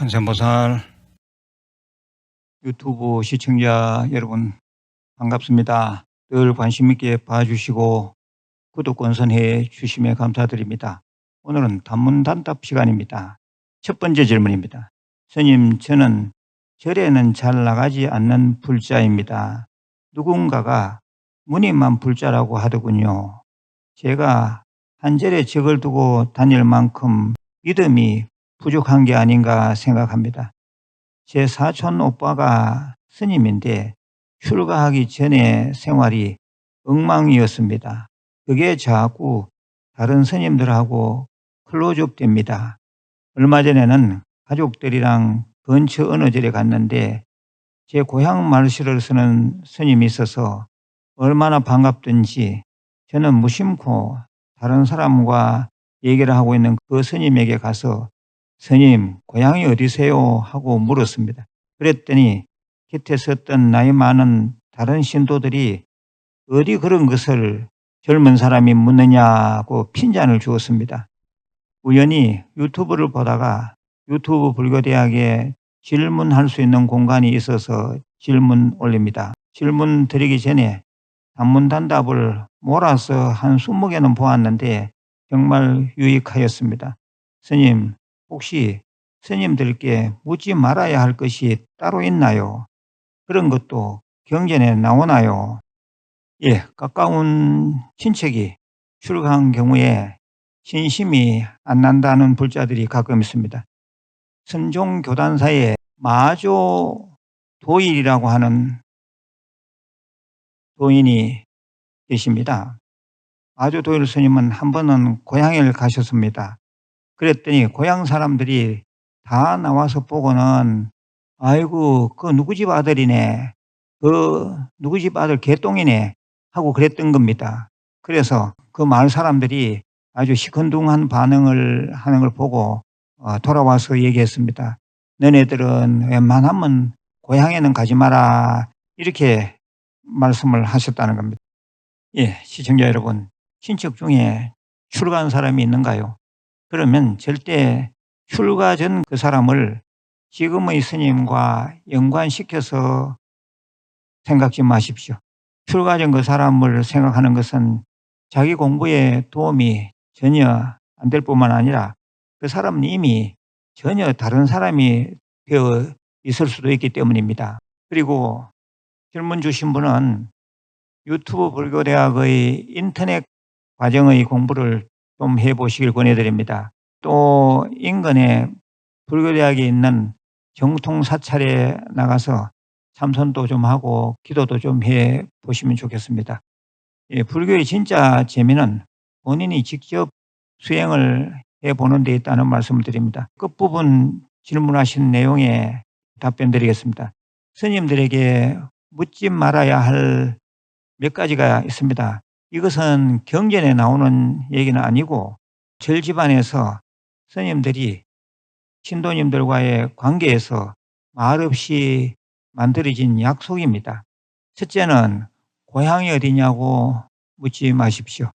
관세음보살 유튜브 시청자 여러분 반갑습니다. 늘 관심 있게 봐주시고 구독 권선해 주심에 감사드립니다. 오늘은 단문단답 시간입니다. 첫 번째 질문입니다. 스님, 저는 절에는 잘 나가지 않는 불자입니다. 누군가가 무님만 불자라고 하더군요. 제가 한 절에 적을 두고 다닐 만큼 믿음이 부족한 게 아닌가 생각합니다. 제 사촌 오빠가 스님인데 출가하기 전에 생활이 엉망이었습니다. 그게 자꾸 다른 스님들하고 클로즈업 됩니다. 얼마 전에는 가족들이랑 근처 어느 절에 갔는데 제 고향 말씨를 쓰는 스님이 있어서 얼마나 반갑든지 저는 무심코 다른 사람과 얘기를 하고 있는 그 스님에게 가서 스님, 고향이 어디세요? 하고 물었습니다. 그랬더니 곁에 섰던 나이 많은 다른 신도들이 어디 그런 것을 젊은 사람이 묻느냐고 핀잔을 주었습니다. 우연히 유튜브를 보다가 유튜브 불교대학에 질문할 수 있는 공간이 있어서 질문 올립니다. 질문 드리기 전에 단문단답을 몰아서 한 20개는 보았는데 정말 유익하였습니다. 스님, 혹시 스님들께 묻지 말아야 할 것이 따로 있나요? 그런 것도 경전에 나오나요? 예, 가까운 친척이 출가한 경우에 신심이 안 난다는 불자들이 가끔 있습니다. 선종교단사에 마조 도일이라고 하는 도인이 계십니다. 마조 도일 스님은 한 번은 고향에 가셨습니다. 그랬더니 고향 사람들이 다 나와서 보고는 아이고 그 누구 집 아들이네, 그 누구 집 아들 개똥이네 하고 그랬던 겁니다. 그래서 그 마을 사람들이 아주 시큰둥한 반응을 하는 걸 보고 돌아와서 얘기했습니다. 너네들은 웬만하면 고향에는 가지 마라, 이렇게 말씀을 하셨다는 겁니다. 예, 시청자 여러분, 친척 중에 출가한 사람이 있는가요? 그러면 절대 출가 전 그 사람을 지금의 스님과 연관시켜서 생각지 마십시오. 출가 전 그 사람을 생각하는 것은 자기 공부에 도움이 전혀 안 될 뿐만 아니라 그 사람은 이미 전혀 다른 사람이 되어 있을 수도 있기 때문입니다. 그리고 질문 주신 분은 유튜브 불교대학의 인터넷 과정의 공부를 좀 해보시길 권해드립니다. 또 인근에 불교대학에 있는 정통사찰에 나가서 참선도 좀 하고 기도도 좀 해보시면 좋겠습니다. 예, 불교의 진짜 재미는 본인이 직접 수행을 해보는 데 있다는 말씀을 드립니다. 끝부분 질문하신 내용에 답변 드리겠습니다. 스님들에게 묻지 말아야 할 몇 가지가 있습니다. 이것은 경전에 나오는 얘기는 아니고 절 집안에서 스님들이 신도님들과의 관계에서 말없이 만들어진 약속입니다. 첫째는 고향이 어디냐고 묻지 마십시오.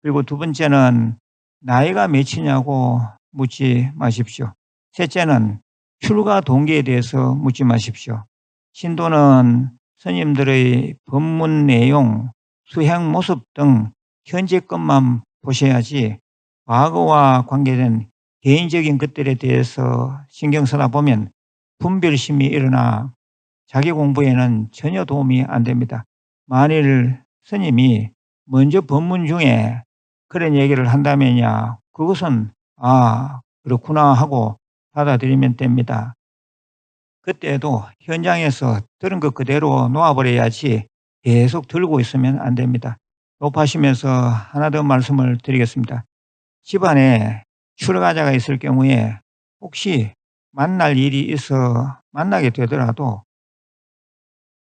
그리고 두 번째는 나이가 몇이냐고 묻지 마십시오. 셋째는 출가 동기에 대해서 묻지 마십시오. 신도는 스님들의 법문 내용, 수행 모습 등 현재 것만 보셔야지 과거와 관계된 개인적인 것들에 대해서 신경 쓰다 보면 분별심이 일어나 자기 공부에는 전혀 도움이 안 됩니다. 만일 스님이 먼저 법문 중에 그런 얘기를 한다면야 그것은 그렇구나 하고 받아들이면 됩니다. 그때도 현장에서 들은 것 그대로 놓아버려야지 계속 들고 있으면 안 됩니다. 높아시면서 하나 더 말씀을 드리겠습니다. 집안에 출가자가 있을 경우에 혹시 만날 일이 있어 만나게 되더라도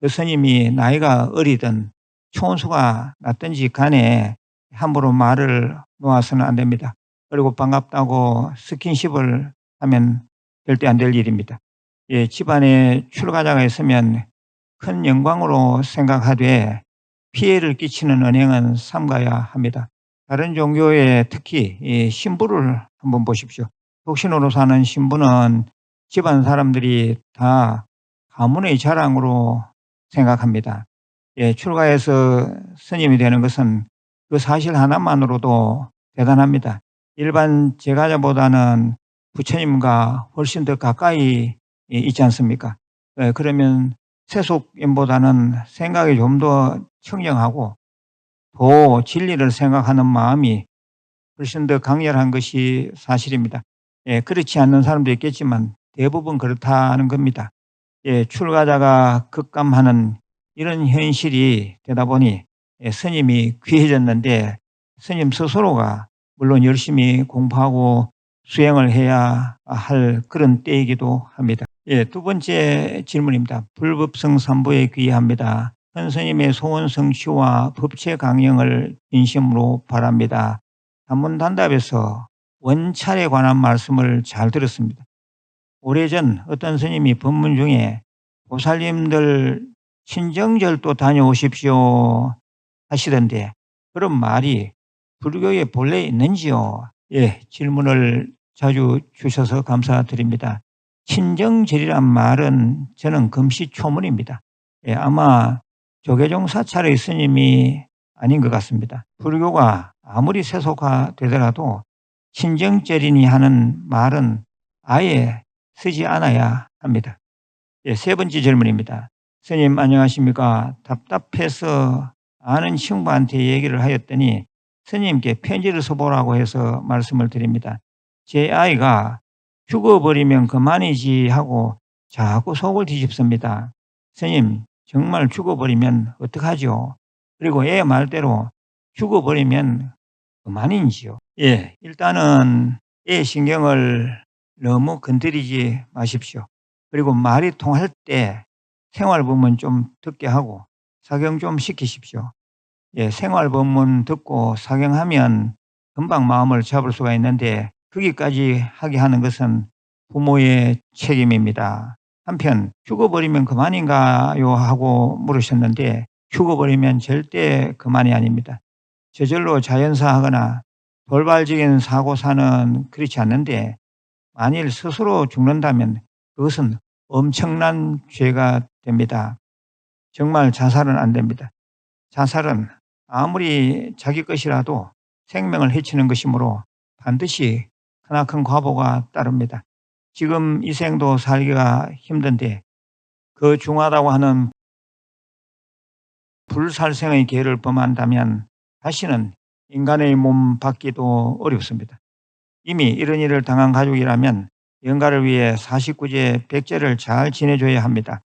그 스님이 나이가 어리든 총수가 났든지 간에 함부로 말을 놓아서는 안 됩니다. 그리고 반갑다고 스킨십을 하면 절대 안 될 일입니다. 예, 집안에 출가자가 있으면 큰 영광으로 생각하되 피해를 끼치는 언행은 삼가야 합니다. 다른 종교에 특히 이 신부를 한번 보십시오. 독신으로 사는 신부는 집안 사람들이 다 가문의 자랑으로 생각합니다. 예, 출가해서 스님이 되는 것은 그 사실 하나만으로도 대단합니다. 일반 제가자보다는 부처님과 훨씬 더 가까이 있지 않습니까? 예, 그러면 세속인보다는 생각이 좀 더 청정하고 더 진리를 생각하는 마음이 훨씬 더 강렬한 것이 사실입니다. 예, 그렇지 않는 사람도 있겠지만 대부분 그렇다는 겁니다. 예, 출가자가 급감하는 이런 현실이 되다 보니 스님이 귀해졌는데 스님 스스로가 물론 열심히 공부하고 수행을 해야 할 그런 때이기도 합니다. 예, 두 번째 질문입니다. 불법성삼부에 귀의합니다. 현 스님의 소원 성취와 법체 강령을 진심으로 바랍니다. 단문단답에서 원찰에 관한 말씀을 잘 들었습니다. 오래전 어떤 스님이 법문 중에 보살님들 친정절도 다녀오십시오 하시던데 그런 말이 불교에 본래 있는지요? 예, 질문을 자주 주셔서 감사드립니다. 친정절이란 말은 저는 금시초문입니다. 예, 아마 조계종 사찰의 스님이 아닌 것 같습니다. 불교가 아무리 세속화되더라도 친정절이니 하는 말은 아예 쓰지 않아야 합니다. 예, 세 번째 질문입니다. 스님 안녕하십니까? 답답해서 아는 친구한테 얘기를 하였더니 스님께 편지를 써보라고 해서 말씀을 드립니다. 제 아이가 죽어버리면 그만이지 하고 자꾸 속을 뒤집습니다. 스님 정말 죽어버리면 어떡하죠? 그리고 애 말대로 죽어버리면 그만인지요? 예, 일단은 애 신경을 너무 건드리지 마십시오. 그리고 말이 통할 때 생활법문 좀 듣게 하고 사경 좀 시키십시오. 예, 생활법문 듣고 사경하면 금방 마음을 잡을 수가 있는데 거기까지 하게 하는 것은 부모의 책임입니다. 한편 죽어버리면 그만인가요? 하고 물으셨는데 죽어버리면 절대 그만이 아닙니다. 저절로 자연사하거나 돌발적인 사고사는 그렇지 않는데 만일 스스로 죽는다면 그것은 엄청난 죄가 됩니다. 정말 자살은 안 됩니다. 자살은 아무리 자기 것이라도 생명을 해치는 것이므로 반드시 크나큰 과보가 따릅니다. 지금 이 생도 살기가 힘든데 그 중하다고 하는 불살생의 계를 범한다면 다시는 인간의 몸 받기도 어렵습니다. 이미 이런 일을 당한 가족이라면 영가를 위해 49제 백제를 잘 지내줘야 합니다.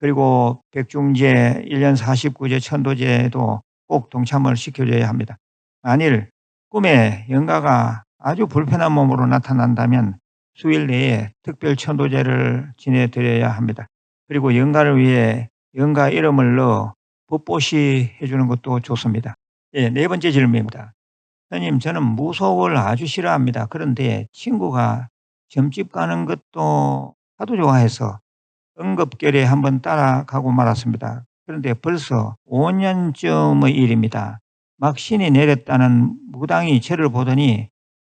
그리고 백중제 1년 49제 천도제도 꼭 동참을 시켜줘야 합니다. 만일 꿈에 영가가 아주 불편한 몸으로 나타난다면 수일 내에 특별 천도제를 지내드려야 합니다. 그리고 영가를 위해 영가 이름을 넣어 법보시 해주는 것도 좋습니다. 예, 네 번째 질문입니다. 선생님, 저는 무속을 아주 싫어합니다. 그런데 친구가 점집 가는 것도 하도 좋아해서 응급결에 한번 따라가고 말았습니다. 그런데 벌써 5년쯤의 일입니다. 막 신이 내렸다는 무당이 저를 보더니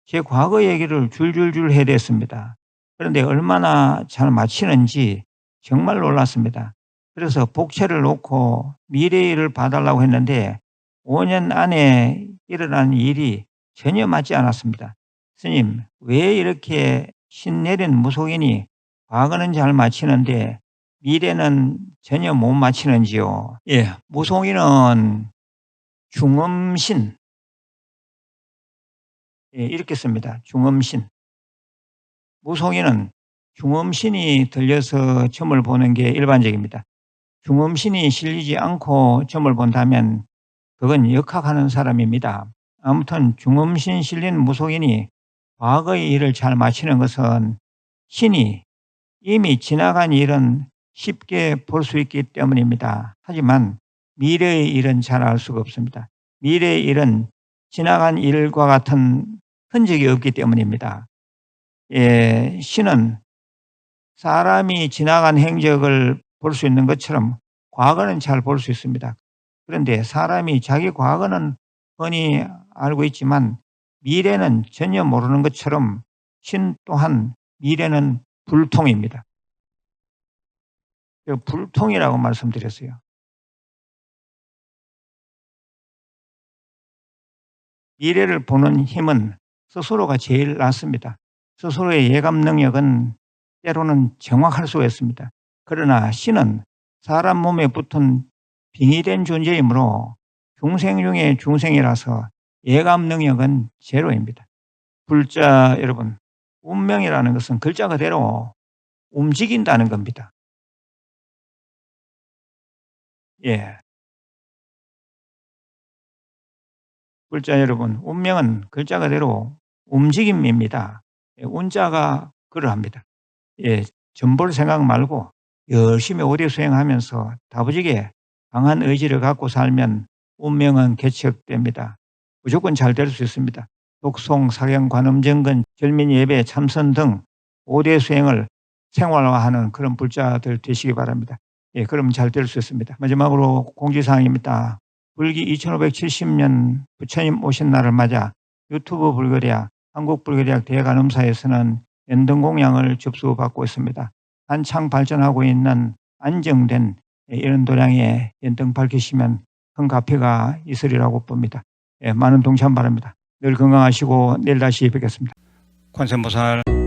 제 과거 얘기를 줄줄줄 해댔습니다. 그런데 얼마나 잘 마치는지 정말 놀랐습니다. 그래서 복채를 놓고 미래의 일을 봐달라고 했는데 5년 안에 일어난 일이 전혀 맞지 않았습니다. 스님, 왜 이렇게 신내린 무속인이 과거는 잘 마치는데 미래는 전혀 못 마치는지요? 예, 무속인은 중음신, 예, 이렇게 씁니다. 중음신. 무속인은 중음신이 들려서 점을 보는 게 일반적입니다. 중음신이 실리지 않고 점을 본다면 그건 역학하는 사람입니다. 아무튼 중음신 실린 무속인이 과거의 일을 잘 마치는 것은 신이 이미 지나간 일은 쉽게 볼 수 있기 때문입니다. 하지만 미래의 일은 잘 알 수가 없습니다. 미래의 일은 지나간 일과 같은 흔적이 없기 때문입니다. 예, 신은 사람이 지나간 행적을 볼 수 있는 것처럼 과거는 잘 볼 수 있습니다. 그런데 사람이 자기 과거는 뻔히 알고 있지만 미래는 전혀 모르는 것처럼 신 또한 미래는 불통입니다. 불통이라고 말씀드렸어요. 미래를 보는 힘은 스스로가 제일 낫습니다. 스스로의 예감 능력은 때로는 정확할 수가 있습니다. 그러나 신은 사람 몸에 붙은 빙의된 존재이므로 중생 중에 중생이라서 예감 능력은 제로입니다. 불자 여러분, 운명이라는 것은 글자 그대로 움직인다는 겁니다. 예. 불자 여러분, 운명은 글자 그대로 움직임입니다. 예, 운자가 그러합니다. 예, 전볼 생각 말고 열심히 오래 수행하면서 다부지게 강한 의지를 갖고 살면 운명은 개척됩니다. 무조건 잘 될 수 있습니다. 독송, 사경, 관음, 정근, 절민, 예배, 참선 등 5대 수행을 생활화하는 그런 불자들 되시기 바랍니다. 예, 그럼 잘 될 수 있습니다. 마지막으로 공지사항입니다. 불기 2570년 부처님 오신 날을 맞아 유튜브 불교대학, 한국불교대학 대관음사에서는 연등공양을 접수받고 있습니다. 한창 발전하고 있는 안정된 이런 도량에 연등 밝히시면 큰 가피가 있으리라고 봅니다. 예, 많은 동참 바랍니다. 늘 건강하시고 내일 다시 뵙겠습니다. 관세음보살.